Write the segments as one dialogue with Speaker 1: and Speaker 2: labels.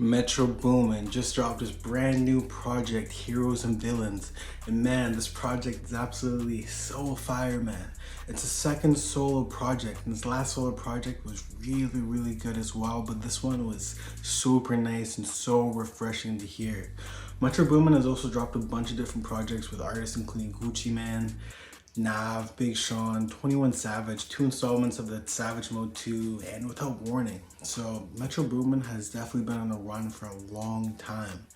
Speaker 1: Metro Boomin just dropped his brand new project, Heroes and Villains. And man, this project is absolutely so fire, man. It's a second solo project, and his last solo project was really good as well, but this one was super nice and so refreshing to hear. Metro Boomin has also dropped a bunch of different projects with artists including Gucci Mane, Nav, Big Sean, 21 Savage, two installments of the Savage Mode 2, and Without Warning. So Metro Boomin has definitely been on the run for a long time,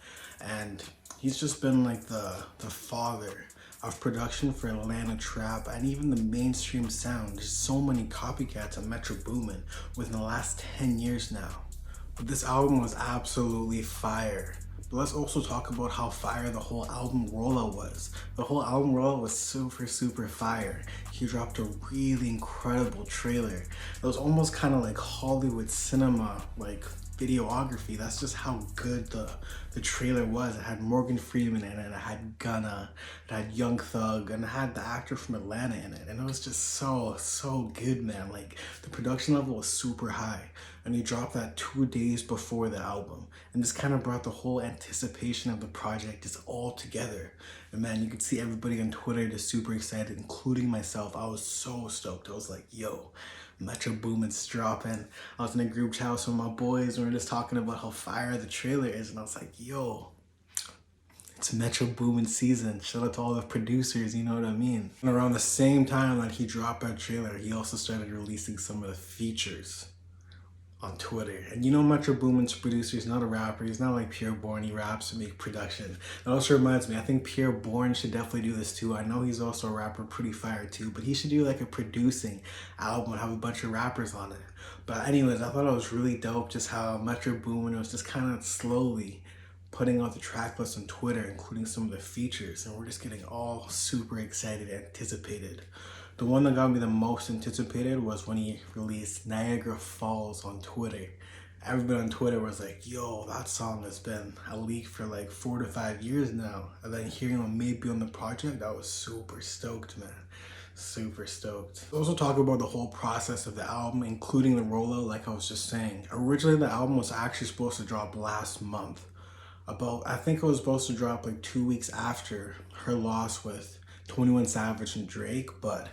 Speaker 1: and he's just been like the father of production for Atlanta trap and even the mainstream sound. There's so many copycats of Metro Boomin within the last 10 years now. But this album was absolutely fire. But let's also talk about how fire the whole album rollout was. The whole album rollout was super fire. He dropped a really incredible trailer. It was almost kind of like Hollywood cinema, like videography. That's just how good the trailer was. It had Morgan Freeman in it, it had Gunna, it had Young Thug, and it had the actor from Atlanta in it. And it was just so good, man. Like, the production level was super high. And he dropped that 2 days before the album. And this kind of brought the whole anticipation of the project just all together. And man, you could see everybody on Twitter just super excited, including myself. I was so stoked. I was like, yo, Metro Boomin's dropping. I was in a group chat with some of my boys and we were just talking about how fire the trailer is. And I was like, yo, it's Metro Boomin season. Shout out to all the producers, you know what I mean? And around the same time that he dropped that trailer, he also started releasing some of the features on Twitter. And you know Metro Boomin's producer, he's not a rapper, he's not like Pierre Bourne, he raps to make production. That also reminds me, I think Pierre Bourne should definitely do this too. I know he's also a rapper, pretty fire too, but he should do like a producing album and have a bunch of rappers on it. But anyways, I thought it was really dope just how Metro Boomin was just kind of slowly putting out the track list on Twitter, including some of the features, and we're just getting all super excited and anticipated. The one that got me the most anticipated was when he released Niagara Falls on Twitter. Everybody on Twitter was like, yo, that song has been a leak for like 4 to 5 years now. And then hearing him maybe on the project, I was super stoked, man. Super stoked. Let's also talk about the whole process of the album, including the rollout, like I was just saying. Originally, the album was actually supposed to drop last month. I think it was supposed to drop like 2 weeks after her loss with 21 Savage and Drake, but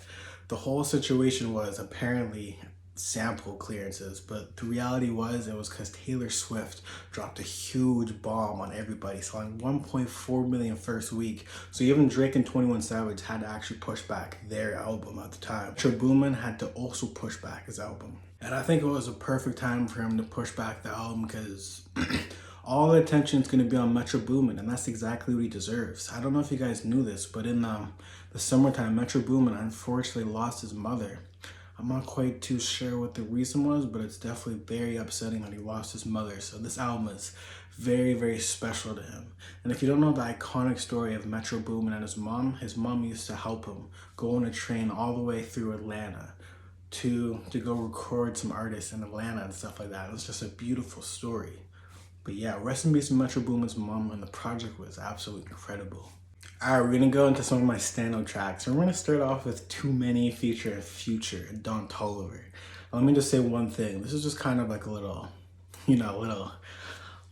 Speaker 1: the whole situation was apparently sample clearances, but the reality was it was because Taylor Swift dropped a huge bomb on everybody, selling 1.4 million first week. So even Drake and 21 Savage had to actually push back their album at the time. Metro Boomin had to also push back his album. And I think it was a perfect time for him to push back the album because all the attention is going to be on Metro Boomin, and that's exactly what he deserves. I don't know if you guys knew this, but in the summertime, Metro Boomin unfortunately lost his mother. I'm not quite too sure what the reason was, but it's definitely very upsetting that he lost his mother. So this album is very special to him. And if you don't know the iconic story of Metro Boomin and his mom used to help him go on a train all the way through Atlanta to go record some artists in Atlanta and stuff like that. It was just a beautiful story. But yeah, rest in peace to Metro Boomin's mom, and the project was absolutely incredible. Alright, we're gonna go into some of my standout tracks. We're gonna start off with Too Many featuring Future and Don Toliver. Let me just say one thing. This is just kind of like a little, a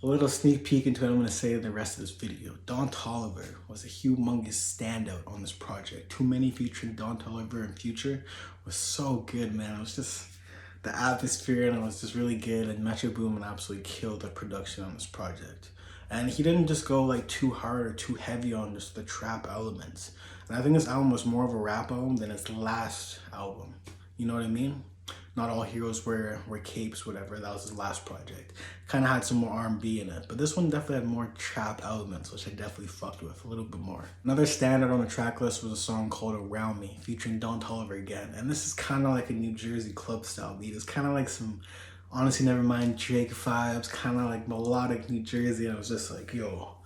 Speaker 1: little sneak peek into what I'm gonna say in the rest of this video. Don Toliver was a humongous standout on this project. Too Many featuring Don Toliver and Future was so good, man. It was just the atmosphere, and it was just really good, and Metro Boomin absolutely killed the production on this project. And he didn't just go like too hard or too heavy on just the trap elements. And I think this album was more of a rap album than his last album. You know what I mean? Not All Heroes Wear Capes, whatever. That was his last project. Kind of had some more R&B in it. But this one definitely had more trap elements, which I definitely fucked with a little bit more. Another standout on the track list was a song called Around Me, featuring Don Toliver again. And this is kind of like a New Jersey club style beat. It's kind of like some Honestly Nevermind Drake vibes, kind of like melodic New Jersey. And I was just like, yo,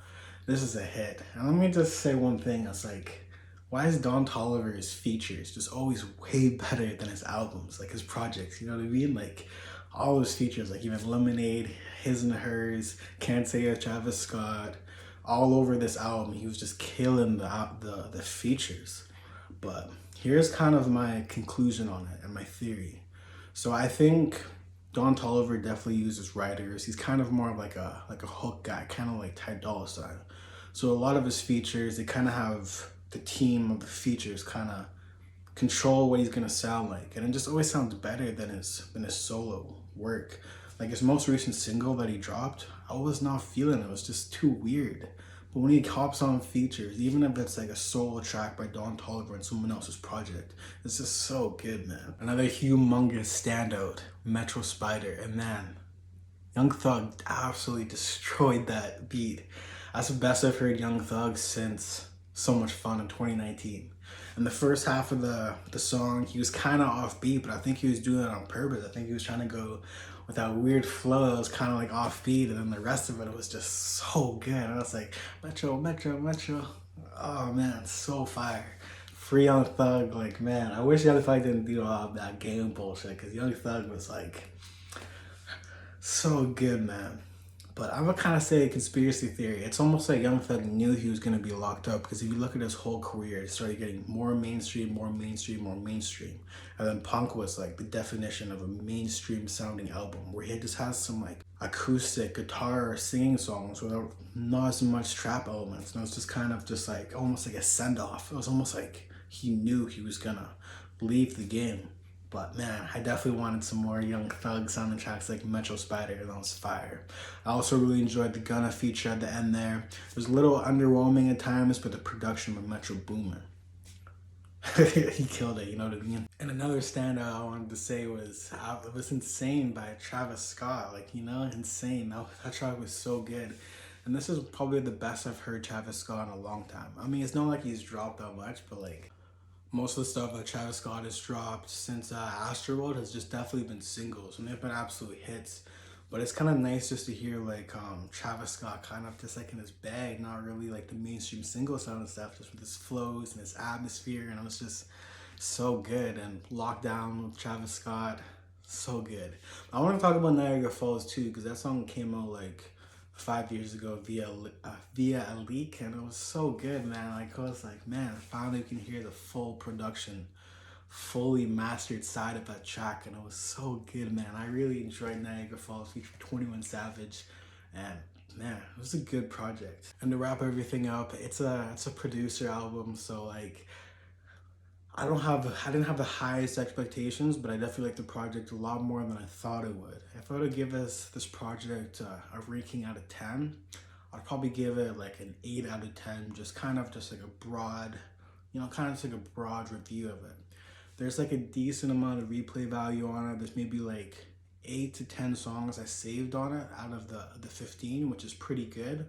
Speaker 1: this is a hit. And let me just say one thing. It's like, why is Don Toliver's features just always way better than his albums, like his projects, you know what I mean? Like, all those features, like even Lemonade, His and Hers, Can't Say It, Travis Scott, all over this album, he was just killing the features. But here's kind of my conclusion on it and my theory. So I think Don Toliver definitely uses writers. He's kind of more of like a hook guy, kind of like Ty Dolla $ign. So a lot of his features, they kind of have the team of the features kind of control what he's gonna sound like, and it just always sounds better than his solo work. Like his most recent single that he dropped, I was not feeling it. It was just too weird. But when he hops on features, even if it's like a solo track by Don Toliver and someone else's project, it's just so good, man. Another humongous standout, Metro Spider, and man, Young Thug absolutely destroyed that beat. That's the best I've heard Young Thug since So Much Fun in 2019. And the first half of the song, he was kind of offbeat, but I think he was doing it on purpose. I think he was trying to go with that weird flow that was kind of like offbeat, and then the rest of it was just so good. And I was like, Metro, Metro, Metro. Oh man, so fire. Free Young Thug, like man, I wish Young Thug didn't do all that game bullshit, because Young Thug was like so good, man. But I'm gonna kind of say a conspiracy theory. It's almost like Young Thug knew he was gonna be locked up, because if you look at his whole career, it started getting more mainstream, more mainstream, more mainstream. And then Punk was like the definition of a mainstream sounding album, where he just has some like acoustic guitar or singing songs without not as much trap elements. And it was just kind of just like almost like a send off. It was almost like he knew he was gonna leave the game. But man, I definitely wanted some more Young Thug sounding tracks like Metro Spider, and that was fire. I also really enjoyed the Gunna feature at the end there. It was a little underwhelming at times, but the production of Metro booming. He killed it, you know what I mean? And another standout I wanted to say was, it was Insane by Travis Scott. Like, you know, Insane. That track was so good. And this is probably the best I've heard Travis Scott in a long time. I mean, it's not like he's dropped that much, but like, most of the stuff that Travis Scott has dropped since Astroworld has just definitely been singles, and they've been absolute hits. But it's kind of nice just to hear like Travis Scott kind of just like in his bag, not really like the mainstream single sound and stuff, just with his flows and his atmosphere, and it was just so good. And Lockdown with Travis Scott, so good. I want to talk about Niagara Falls too, because that song came out like 5 years ago via a leak, and it was so good, man. Like I was like, man, finally we can hear the full production, fully mastered side of that track, and it was so good, man. I really enjoyed Niagara Falls featuring 21 Savage, and man, it was a good project. And to wrap everything up, it's a producer album, so like I didn't have the highest expectations, but I definitely liked the project a lot more than I thought it would. If I were to give this project a ranking out of 10, I'd probably give it like an 8 out of 10, just kind of just like a broad, kind of just like a broad review of it. There's like a decent amount of replay value on it. There's maybe like 8 to 10 songs I saved on it out of the 15, which is pretty good.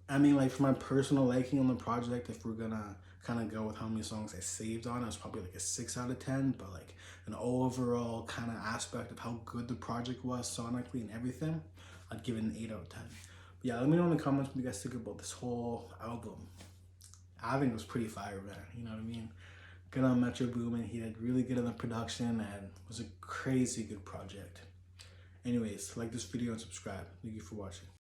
Speaker 1: I mean, like for my personal liking on the project, if we're gonna kind of go with how many songs I saved on, it's probably like a 6 out of 10. But like an overall kind of aspect of how good the project was sonically and everything, I'd give it an 8 out of 10. But yeah, let me know in the comments what you guys think about this whole album. I think it was pretty fire, man. You know what I mean? Good on Metro Boomin. He did really good in the production, and it was a crazy good project. Anyways, like this video and subscribe. Thank you for watching.